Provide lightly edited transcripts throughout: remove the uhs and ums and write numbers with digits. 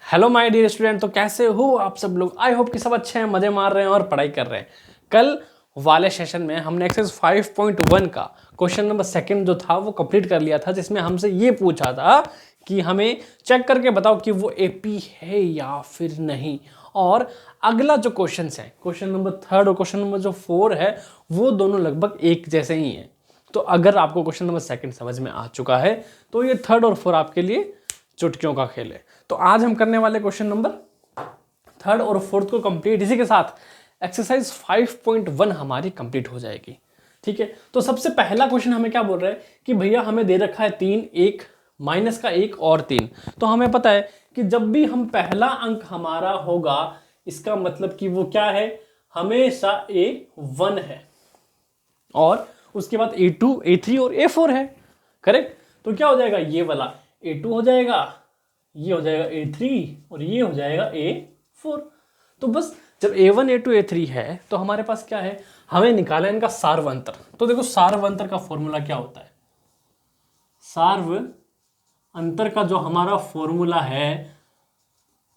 Hello my dear student. तो कैसे हो आप सब लोग? आई होप कि सब अच्छे हैं, मजे मार रहे हैं और पढ़ाई कर रहे हैं। कल वाले सेशन में हमने एक्सरसाइज 5.1 का क्वेश्चन नंबर सेकंड जो था वो कंप्लीट कर लिया था, जिसमें हमसे ये पूछा था कि हमें चेक करके बताओ कि वो एपी है या फिर नहीं। और अगला जो क्वेश्चन है, क्वेश्चन नंबर थर्ड और क्वेश्चन नंबर जो 4 है, वो दोनों लगभग एक जैसे ही हैं। तो अगर आपको क्वेश्चन नंबर सेकंड समझ में आ चुका है तो ये थर्ड और 4 आपके लिए चुटकियों का खेल है। तो आज हम करने वाले क्वेश्चन नंबर थर्ड और फोर्थ को कंप्लीट, इसी के साथ एक्सरसाइज 5.1 हमारी कंप्लीट हो जाएगी। ठीक है, तो सबसे पहला क्वेश्चन हमें क्या बोल रहा है कि भैया हमें दे रखा है 3, 1, माइनस का 1 और 3। तो हमें पता है कि जब भी हम पहला अंक हमारा होगा, इसका मतलब कि वो क्या है, हमेशा A1 है और उसके बाद A2, A3 और A4 है। करेक्ट? तो क्या हो जाएगा, ये वाला A2 हो जाएगा, ये हो जाएगा A3 और ये हो जाएगा A4। तो बस जब A1, A2, A3 है तो हमारे पास क्या है, हमें निकाला इनका सार्व अंतर। तो देखो सार्व अंतर का फॉर्मूला क्या होता है, सार्व अंतर का जो हमारा फॉर्मूला है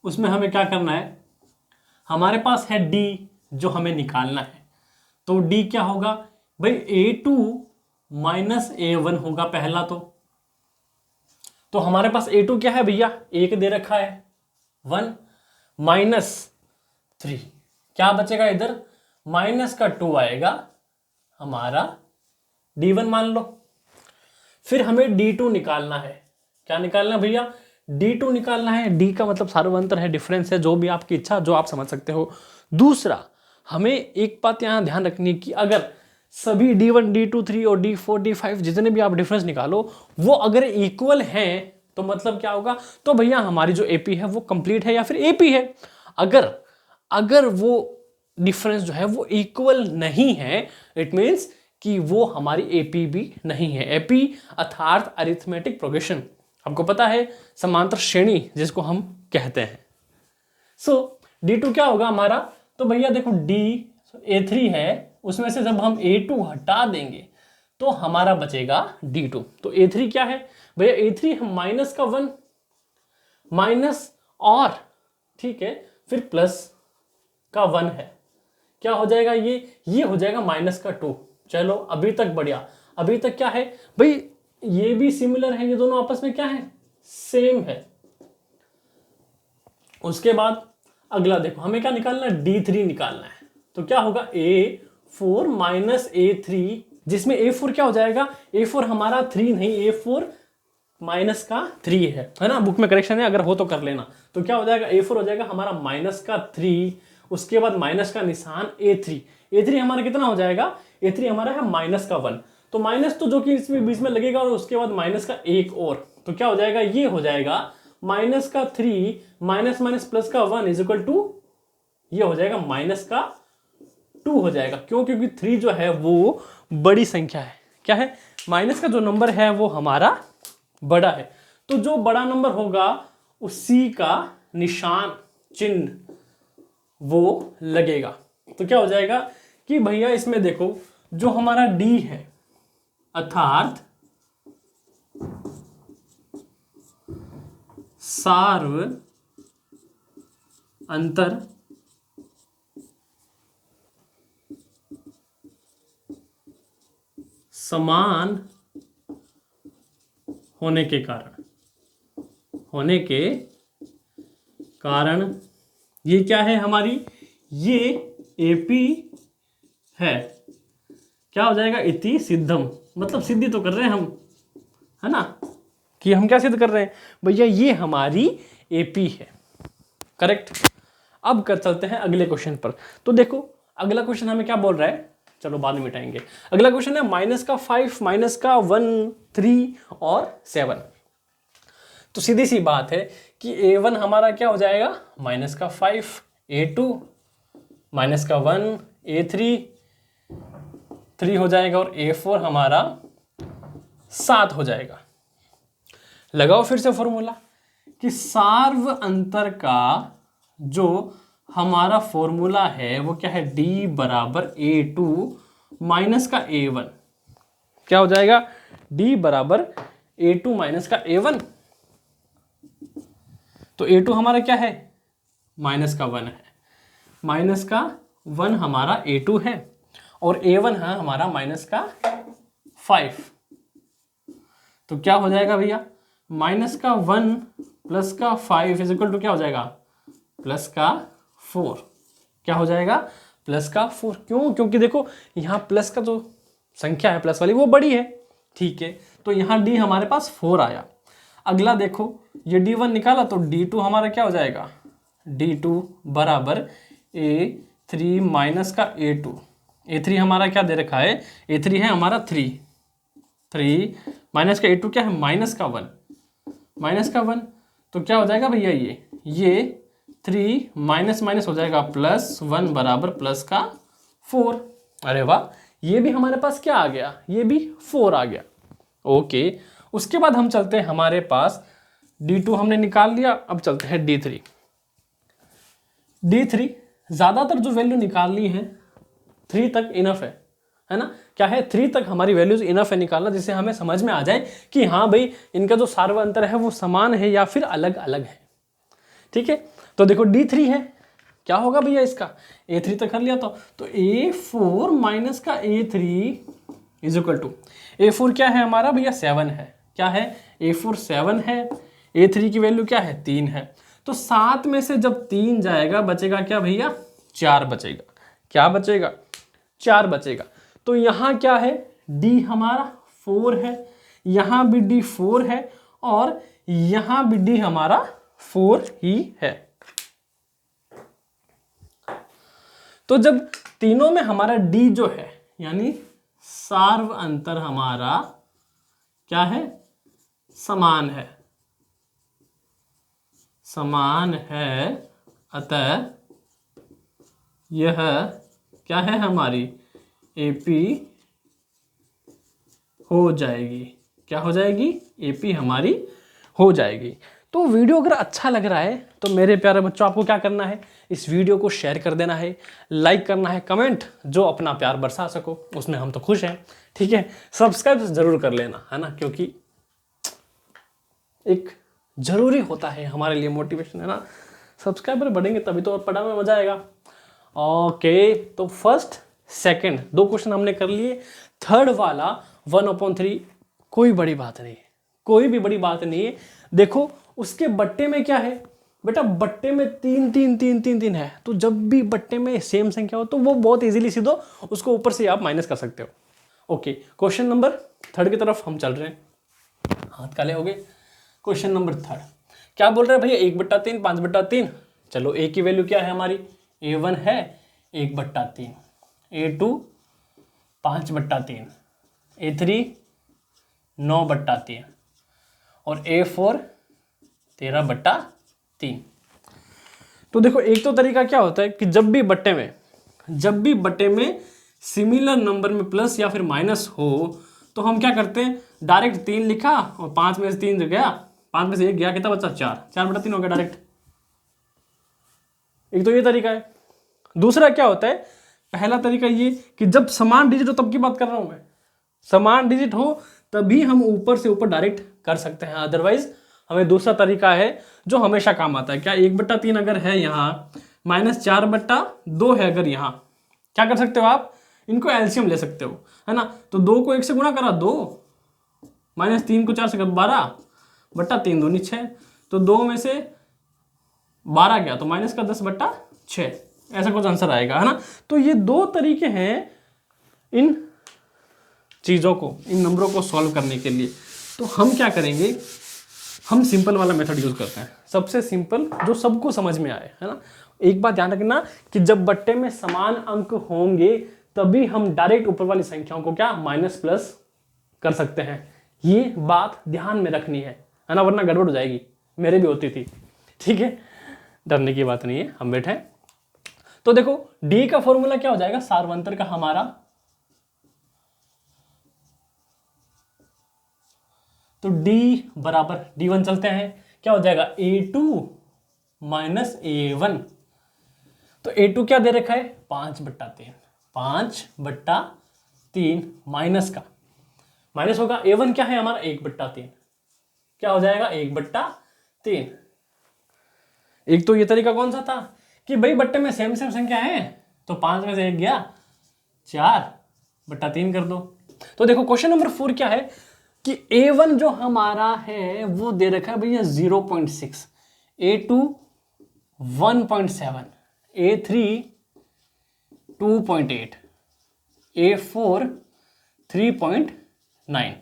उसमें हमें क्या करना है, हमारे पास है D जो हमें निकालना है। तो D क्या होगा भाई, A2 माइनस A1 होगा पहला। तो हमारे पास A2 क्या है भैया, 1 दे रखा है, 1 माइनस 3, क्या बचेगा इधर, माइनस का 2 आएगा, हमारा D1 मान लो। फिर हमें D2 निकालना है। क्या निकालना है भैया, D2 निकालना है। D का मतलब सार्वंतर है, डिफरेंस है, जो भी आपकी इच्छा, जो आप समझ सकते हो। दूसरा, हमें एक बात यहां ध्यान रखनी है कि अगर सभी D1, D2, 3 और D4, D5 जितने भी आप डिफरेंस निकालो वो अगर इक्वल हैं तो मतलब क्या होगा, तो भैया हमारी जो एपी है वो कंप्लीट है या फिर एपी है। अगर अगर वो डिफरेंस जो है वो इक्वल नहीं है, इट मीन्स कि वो हमारी एपी भी नहीं है। एपी अर्थात अरिथमेटिक प्रोग्रेशन, हमको पता है समांतर श्रेणी जिसको हम कहते हैं। सो D2 क्या होगा हमारा, तो भैया देखो A3 है, उसमें से जब हम A2 हटा देंगे तो हमारा बचेगा D2। तो A3 क्या है भैया, A3 हम माइनस का 1 माइनस और ठीक है फिर प्लस का 1 है, क्या हो जाएगा ये हो जाएगा माइनस का 2। चलो अभी तक बढ़िया। अभी तक क्या है भाई, ये भी सिमिलर है, ये दोनों आपस में क्या है, सेम है। उसके बाद अगला देखो हमें क्या निकालना है, D3 निकालना है। तो क्या होगा, A4 माइनस A3, जिसमें A4 क्या हो जाएगा, A4 हमारा 3 नहीं, A4 माइनस का 3 है ना। बुक में करेक्शन है, अगर हो तो कर लेना। तो क्या हो जाएगा, A4 हो जाएगा हमारा माइनस का 3, उसके बाद माइनस का निशान A3 हमारा कितना हो जाएगा, A3 हमारा है माइनस का 1। तो माइनस तो जो कि इसमें बीच में लगेगा और उसके बाद माइनस का 1 और, तो क्या हो जाएगा, ये हो जाएगा माइनस का 3 माइनस माइनस प्लस का 1 इज इक्वल टू, ये हो जाएगा माइनस का 2 हो जाएगा। क्यों, क्योंकि 3 जो है वो बड़ी संख्या है। क्या है, माइनस का जो नंबर है वो हमारा बड़ा है। तो जो बड़ा नंबर होगा उसी का निशान चिन्ह वो लगेगा। तो क्या हो जाएगा कि भैया इसमें देखो जो हमारा D है अर्थात सार्व अंतर समान होने के कारण ये क्या है हमारी, ये एपी है। क्या हो जाएगा, इति सिद्धम, मतलब सिद्धि तो कर रहे हैं हम, है ना, कि हम क्या सिद्ध कर रहे हैं भैया, ये हमारी एपी है। करेक्ट? अब कर चलते हैं अगले क्वेश्चन पर। तो देखो अगला क्वेश्चन हमें क्या बोल रहा है, चलो बाद में मिटाएंगे। अगला क्वेश्चन है माइनस का 5, माइनस का 1, 3 और 7। तो सीधी सी बात है कि A1 हमारा क्या हो जाएगा, माइनस का 5, A2 माइनस का 1, A3 3 हो जाएगा और A4 हमारा 7 हो जाएगा। लगाओ फिर से फॉर्मूला कि सार्व अंतर का जो हमारा फॉर्मूला है वो क्या है, D बराबर A2 माइनस का A1। क्या हो जाएगा, D बराबर A2 माइनस का A1। तो A2 हमारा क्या है, माइनस का 1 है, माइनस का 1 हमारा A2 है, और A1 है हमारा माइनस का 5। तो क्या हो जाएगा भैया, माइनस का 1 प्लस का 5 इज इक्वल टू क्या हो जाएगा, प्लस का 4। क्या हो जाएगा, प्लस का 4। क्यों, क्योंकि देखो यहाँ प्लस का जो संख्या है प्लस वाली वो बड़ी है, ठीक है, तो यहाँ डी हमारे पास 4 आया। अगला देखो ये D1 निकाला तो D2 हमारा क्या हो जाएगा, D2 बराबर A3 माइनस का A2। A3 हमारा क्या दे रखा है, A3 है हमारा 3 माइनस का A2 क्या है, माइनस का 1, माइनस का 1। तो क्या हो जाएगा भैया, ये 3 माइनस माइनस हो जाएगा प्लस 1 बराबर प्लस का 4। अरे वाह, ये भी हमारे पास क्या आ गया, ये भी 4 आ गया। ओके, उसके बाद हम चलते हैं, हमारे पास D2 हमने निकाल लिया, अब चलते हैं D3। D3 ज़्यादातर जो वैल्यू निकालनी है 3 तक इनफ है ना, क्या है, 3 तक हमारी वैल्यूज इनफ है निकालना, जिससे हमें समझ में आ जाए कि हाँ भाई इनका जो सार्व अंतर है वो समान है या फिर अलग अलग है। ठीक है, तो देखो D3 है, क्या होगा भैया इसका, A3 तक कर लिया तो A4 माइनस का A3 is equal to, A4 क्या है हमारा भैया, 7 है, क्या है, A4 7 है, A3 की वैल्यू क्या है, 3 है। तो 7 में से जब 3 जाएगा बचेगा क्या भैया, 4 बचेगा। क्या बचेगा, 4 बचेगा। तो यहाँ क्या है, D हमारा 4 है, यहाँ भी D 4 है, और यहाँ भी D हमारा 4 ही है। तो जब तीनों में हमारा D जो है, यानी सार्व अंतर हमारा क्या है, समान है, समान है, अतः यह क्या है, हमारी AP हो जाएगी। क्या हो जाएगी, AP हमारी हो जाएगी। तो वीडियो अगर अच्छा लग रहा है तो मेरे प्यारे बच्चों आपको क्या करना है, इस वीडियो को शेयर कर देना है, लाइक करना है, कमेंट जो अपना प्यार बरसा सको, उसमें हम तो खुश हैं। ठीक है, सब्सक्राइब जरूर कर लेना, है ना, क्योंकि एक जरूरी होता है हमारे लिए, मोटिवेशन है ना, सब्सक्राइबर बढ़ेंगे तभी तो और पढ़ा में मजा आएगा। ओके, तो फर्स्ट सेकंड 2 क्वेश्चन हमने कर लिए, थर्ड वाला 1/3 कोई बड़ी बात नहीं है, कोई भी बड़ी बात नहीं है। देखो उसके बट्टे में क्या है बेटा, बट्टे में 3 3 3 3 3 है, तो जब भी बट्टे में सेम संख्या हो तो वो बहुत इजीली सीधो उसको ऊपर से आप माइनस कर सकते हो। ओके, क्वेश्चन नंबर 3 की तरफ हम चल रहे हैं, हाथ काले हो गए। क्वेश्चन नंबर 3 क्या बोल रहे हैं भैया, 1/3 5/3। चलो A की वैल्यू क्या है हमारी, A1 है 1/3, A2 5/3, A3 9/3 और A4 13/3। तो देखो एक तो तरीका क्या होता है कि जब भी बट्टे में सिमिलर नंबर में प्लस या फिर माइनस हो तो हम क्या करते हैं, डायरेक्ट 3 लिखा और 5 में से 3 गया, 5 में से 1 गया, कितना बचा, 4/3 हो गया डायरेक्ट। एक तो ये तरीका है। दूसरा क्या होता है, पहला तरीका ये कि जब समान डिजिट हो, तब की बात कर रहा हूं मैं, समान डिजिट हो तभी हम ऊपर से ऊपर डायरेक्ट कर सकते हैं, अदरवाइज हमें दूसरा तरीका है जो हमेशा काम आता है। क्या, 1/3 अगर है यहाँ, -4/2 है अगर यहाँ, क्या कर सकते हो आप, इनको एलसीएम ले सकते हो, है ना। तो 2 को 1 से गुणा करा 2, -3 को 4 से 12/3 दूनी 6, तो 2 में से 12 गया तो -10/6, ऐसा कुछ आंसर आएगा, है ना। तो ये 2 तरीके हैं इन चीज़ों को, इन नंबरों को सॉल्व करने के लिए। तो हम क्या करेंगे, हम सिंपल वाला मेथड यूज करते हैं, सबसे सिंपल जो सबको समझ में आए, है ना। एक बात ध्यान रखना कि जब बट्टे में समान अंक होंगे तभी हम डायरेक्ट ऊपर वाली संख्याओं को क्या, माइनस प्लस कर सकते हैं। ये बात ध्यान में रखनी है ना, वरना गड़बड़ हो जाएगी, मेरे भी होती थी। ठीक है, डरने की बात नहीं है, हम बैठे। तो देखो डी का फॉर्मूला क्या हो जाएगा, सार्वंतर का हमारा, तो D बराबर D1 चलते हैं, क्या हो जाएगा, A2 माइनस A1। तो A2 क्या दे रखा है, 5/3, 5/3 माइनस का माइनस होगा, A1 क्या है हमारा 1/3, क्या हो जाएगा 1/3। एक तो ये तरीका कौन सा था कि भाई बट्टे में सेम सेम संख्या है तो 5 में से एक गया 4/3 कर दो। तो देखो क्वेश्चन नंबर 4 क्या है कि A1 जो हमारा है वो दे रखा है भैया 0.6, A2 1.7, A3 2.8, A4 3.9।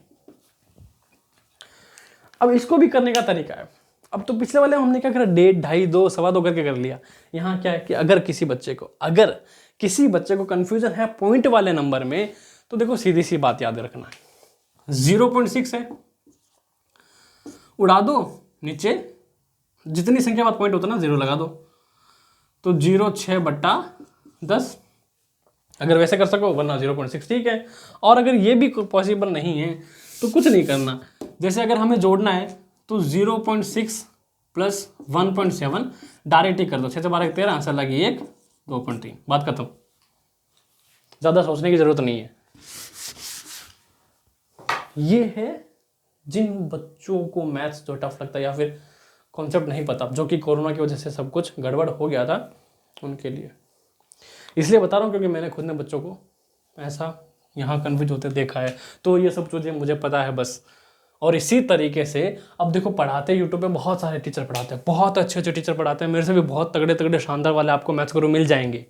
अब इसको भी करने का तरीका है। अब तो पिछले वाले हमने क्या करा, 1.5, 2.5, 2, 2.25 करके कर लिया। यहाँ क्या है कि अगर किसी बच्चे को कंफ्यूजन है पॉइंट वाले नंबर में, तो देखो सीधी सी बात याद रखना, 0.6 है, उड़ा दो नीचे, जितनी संख्या बाद पॉइंट होता है ना 0 लगा दो, तो 0.6/10 अगर वैसे कर सको, वरना 0.6 ठीक है। और अगर ये भी पॉसिबल नहीं है तो कुछ नहीं करना, जैसे अगर हमें जोड़ना है तो 0.6 प्लस 1.7 डायरेक्ट ही कर दो, 6 से 12 13, आंसर लगी 1, 2.3, बात खत्म। ज़्यादा सोचने की ज़रूरत नहीं है। ये है जिन बच्चों को मैथ्स जो टफ लगता है या फिर कॉन्सेप्ट नहीं पता, जो कि कोरोना की वजह से सब कुछ गड़बड़ हो गया था, उनके लिए इसलिए बता रहा हूँ क्योंकि मैंने खुद ने बच्चों को ऐसा यहाँ कन्फ्यूज होते देखा है, तो ये सब चीज़ें मुझे पता है बस। और इसी तरीके से अब देखो पढ़ाते यूट्यूब पे बहुत सारे टीचर पढ़ाते हैं, बहुत अच्छे अच्छे टीचर पढ़ाते हैं, मेरे से भी बहुत तगड़े तगड़े शानदार वाले आपको मैथ्स गुरु मिल जाएंगे।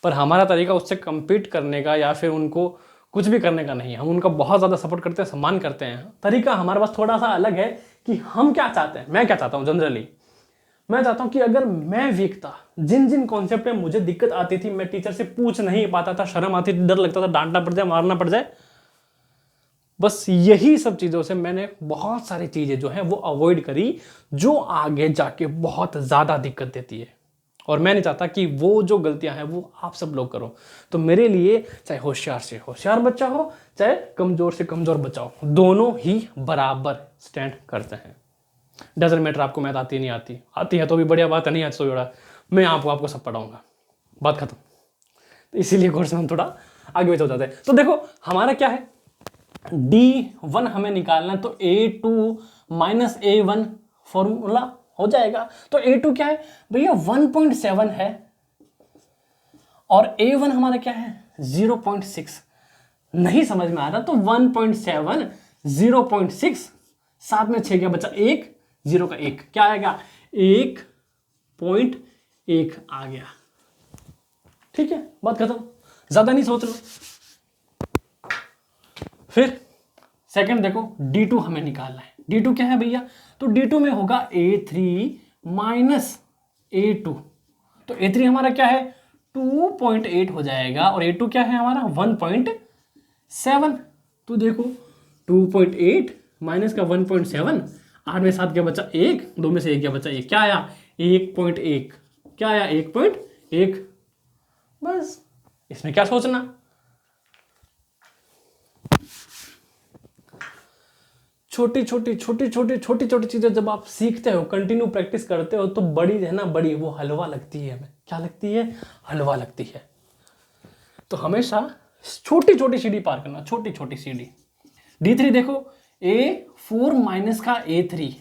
पर हमारा तरीका उससे कम्पीट करने का या फिर उनको कुछ भी करने का नहीं है। हम उनका बहुत ज़्यादा सपोर्ट करते हैं, सम्मान करते हैं। तरीका हमारे पास थोड़ा सा अलग है कि हम क्या चाहते हैं। मैं क्या चाहता हूँ जनरली, मैं चाहता हूँ कि अगर मैं वीक था, जिन जिन कॉन्सेप्ट में मुझे दिक्कत आती थी, मैं टीचर से पूछ नहीं पाता था, शर्म आती थी, डर लगता था डांटना पड़ जाए, मारना पड़ जाए, बस यही सब चीज़ों से मैंने बहुत सारी चीज़ें जो हैं वो अवॉइड करी, जो आगे जाके बहुत ज़्यादा दिक्कत देती है। और मैं नहीं चाहता कि वो जो गलतियां हैं वो आप सब लोग करो। तो मेरे लिए चाहे होशियार से होशियार बच्चा हो, चाहे कमज़ोर से कमज़ोर बच्चा हो, दोनों ही बराबर स्टैंड करते हैं। डजंट मैटर आपको मैथ आती नहीं आती है तो भी बढ़िया बात है, नहीं आती तो जोड़ा, मैं आपको सब पढ़ाऊंगा, बात खत्म। तो इसीलिए कोर्स में हम थोड़ा आगे बढ़ जाते हैं। तो देखो हमारा क्या है, D1 हमें निकालना है, तो A2 - A1 फॉर्मूला हो जाएगा। तो A2 क्या है भैया 1.7 है, और A1 हमारा क्या है 0.6। नहीं समझ में आ रहा तो 1.7 0.6, साथ में 6 क्या बचा 1, 0 का 1 क्या आएगा 1.1 आ गया। ठीक है, बात खत्म, ज्यादा नहीं सोच लो। फिर सेकंड देखो, D2 हमें निकालना है। D2 क्या है भैया, तो D2 में होगा A3 - A2, तो A3 हमारा क्या है 2.8 हो जाएगा, और A2 क्या है हमारा 1.7। तो देखो 2.8 माइनस का 1.7, 8 में 7 क्या बचा 1, 2 में से 1 क्या बचा 1, क्या आया 1.1, क्या आया 1.1। बस इसमें क्या सोचना। छोटी छोटी चीजें जब आप सीखते हो, कंटिन्यू प्रैक्टिस करते हो, तो बड़ी है ना, बड़ी वो हलवा लगती है हमें। क्या लगती है, हलवा लगती है। तो हमेशा छोटी छोटी सीढ़ी पार करना, छोटी छोटी सीढ़ी। D3 देखो A4 माइनस का A3,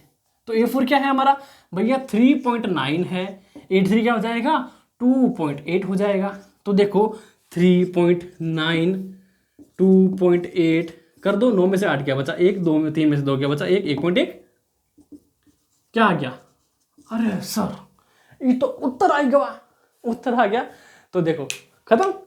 तो A4 क्या है हमारा भैया 3.9 है, A3 क्या हो जाएगा 2.8 हो जाएगा। तो देखो 3.9 2.8 कर दो, 9 में से 8 क्या बचा 1, 2 में 3 में से 2 क्या बचा 1, 1.1 क्या आ गया। अरे सर ये तो उत्तर आ गया, उत्तर आ गया। तो देखो खत्म।